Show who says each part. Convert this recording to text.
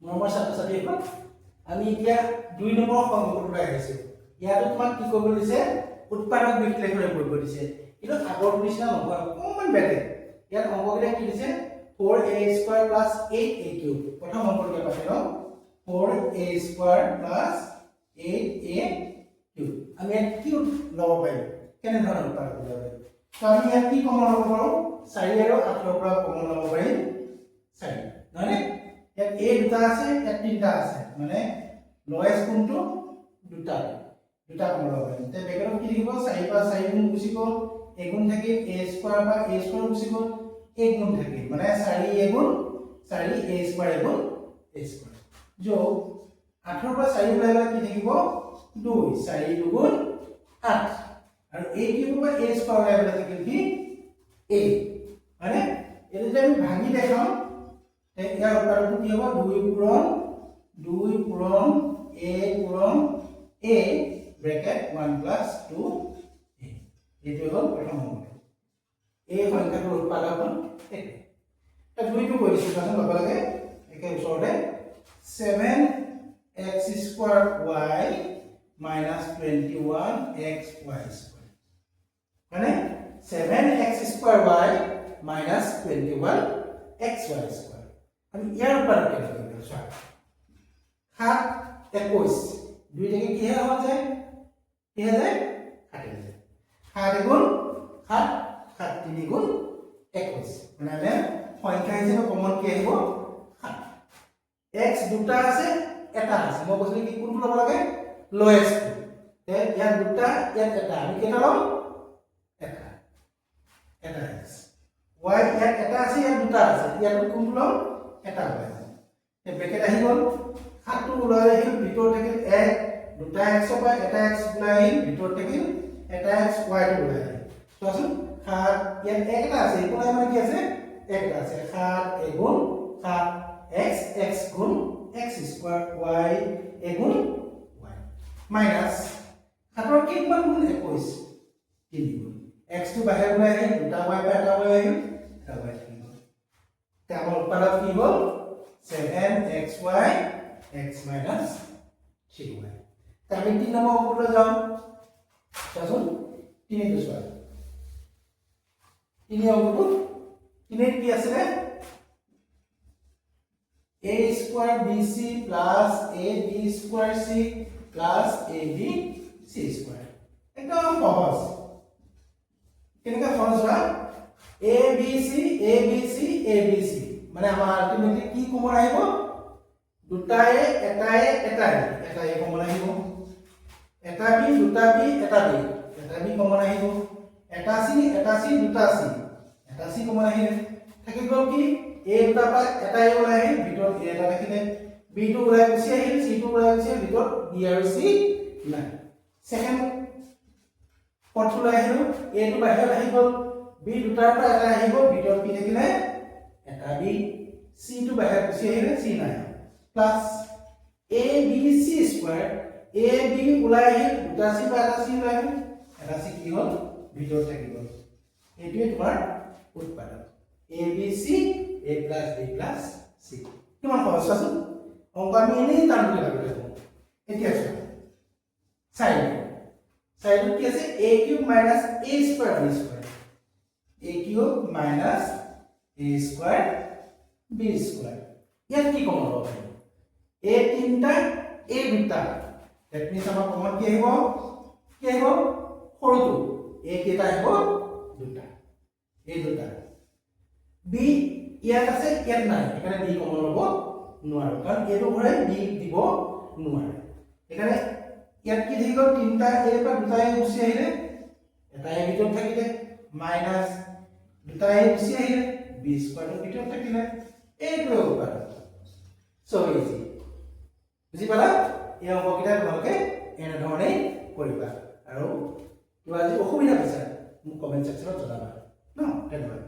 Speaker 1: মৰমৰ ছাত্ৰ-ছাত্ৰীসকল আমি এতিয়া 2 নম্বৰ সংখ্যাটো আহিছো ইয়াত তোমাক কি কৰিব দিছে উৎপাদক বিশ্লেষণে কৰিব দিছে কিন্তু আগৰ নিচিনা নহয় অকমান বেলেগ ইয়াত অংককেইটা কি দিছে 4a² + 8a³ প্ৰথম অংকটো পাইছে ন 4a² + 8a³ আমি ইয়াত কি লব পাৰিম কেনে ধৰণৰ উৎপাদক লব পাৰিম তো আমি ইয়াত কি কমন লব পাৰো 4 আৰু 8 ৰ পৰা কমন লব পাৰিম 4 নহলে ইয়াত a দুটা আছে ইয়াত তিনটা আছে মানে লয়েষ্ট কোনটো দুটা কমন লব পাৰিম তে বেগত কি লিখিব 4 পৰা 4 গুণ গুচি গ'ল a গুণ থাকিল a² বা a² গুচি গ'ল a গুণ থাকিল মানে 4a গুণ 4a² গুণ a² जो 8 পৰা 4 ওলাইলে কি থাকিব 2 4 দুগুণ 8 আৰু a³ পৰা a² ওলাইলে থাকিল কি a মানে এটা যদি আমি ভাঙি দেখাও তে ইয়াৰ উত্তৰটো কি হ'ব 2 পূৰণ a পূৰণ a ব্ৰেকেট 1 + 2a এইটো হ'ল প্ৰথম অংক এই সংখ্যাটোৰ উৎপাদকখন একে এটা দুইটো কৰিছো কাৰণ লব লাগে একে ওচৰতে 7x² y - 21xy² মানে 7x² y - 21xy² আমি ইয়াৰ উৎপাদক কেনে কৰিব চোৱা 7 21 দুই থেকে কি হয় যায় কি হয় যায় 7 গুণ 7 7 3 গুণ 21 মানে সংখ্যা হিচাপে কমন কি আহিব 7 x দুটা আছে এটা আছে মই কৈছিলো কি কোনটো লব লাগে লোয়েষ্ট তে ইয়াত দুটা ইয়াত এটা আমি কেটা লম এটা x y ইয়াত এটা আছে ইয়াত দুটা আছে ইয়াত কোনটো লম এটা হয় তে ব্ৰেকেট আহি গল 7 টো ওলাই আহিল ভিতৰত থাকিল 1 দুটা x পৰা এটা x ওলাই আহিল ভিতৰত থাকিল এটা x y টো ওলাই আহিল চোৱাচোন 7 ইয়াত একটা আছে কোলাই মানে কি আছে একটা আছে 7 a গুণ 7 x গুণ x² y a গুণ y মাইনাস 7 ৰ কিমান গুণ 21 3 গুণ x টো বাহিৰ ওলাই আহিল দুটা y পৰা এটা y আহিল এটা y থাকিল তে আমাৰ উৎপাদক কি হ'ল 7xy x - 3y তে আমি 3 নম্বৰ অংকলৈ যাওঁ চোৱাচোন 3 টো চোৱা 3 অংকটো 3 কি আছে a² bc plus ab² c plus abc² একদম সহজ কেনেকা সহজ হয় abc abc abc মানে আমাৰ আলটিমেটলি কি কমন আহিব দুটাই এটাই কমন আহিব এটা b দুটা b এটা b কমন আহিব এটা c দুটা c এটা c কমন আহিল থাকি গল কি a দুটা পা এটাই ওলাই আহিল ভিতৰত a এটা থাকিলে b টো ওলাই গুচি আহিল c টো ওলাই গুচি আহিল ভিতৰত b আৰু c নাই সেকেন্ড পথ ওলাই আহিল a টো বাহিৰত আহি গল b দুটাৰ পৰা এটা আহিব ভিতৰত কি থাকিলে এটা b c টো বাহিৰত গুচি আহিলে c নাই প্লাস abc² ab ওলাই আহিল দুটা c পৰা এটা c ওলাই আহিল এটা c কি হ'ল ভিতৰত থাকি গল এইটোৱে তোমাৰ উৎপাদক abc a plus b plus c কিমান সহজ আছে অংক আমি এনেই টান কৰি লাগি এতিয়া সাইড কি আছে a³ - a² b² ইয়াত কি কমন হ'ব a তিনটা a দুটা দ্যাট মিন্স আমাৰ কমন কি আহিব সৰুটো a কেটা আহিব দুটা a দুটা b ইয়াত আছে ইয়াত নাই এখানে b কমন লব নোৱাৰো কাৰণ এটো ঘৰে b দিব নোৱাৰে এখানে ইয়াত কি থাকি গল তিনটা a পৰা দুটা a গুচি আহিলে এটা a ভিতৰত থাকিলে মাইনাস দুটা a গুচি আহিলে b² ভিতৰত থাকিলে এইটো উৎপাদক সো ইজি বুজি পালা এই অংককেইটা তোমালোকে এনে ধৰণে কৰিবা আৰু কিবা যদি অসুবিধা পাইছা মোক কমেন্ট সেকশনত জনাবা ন ধন্যবাদ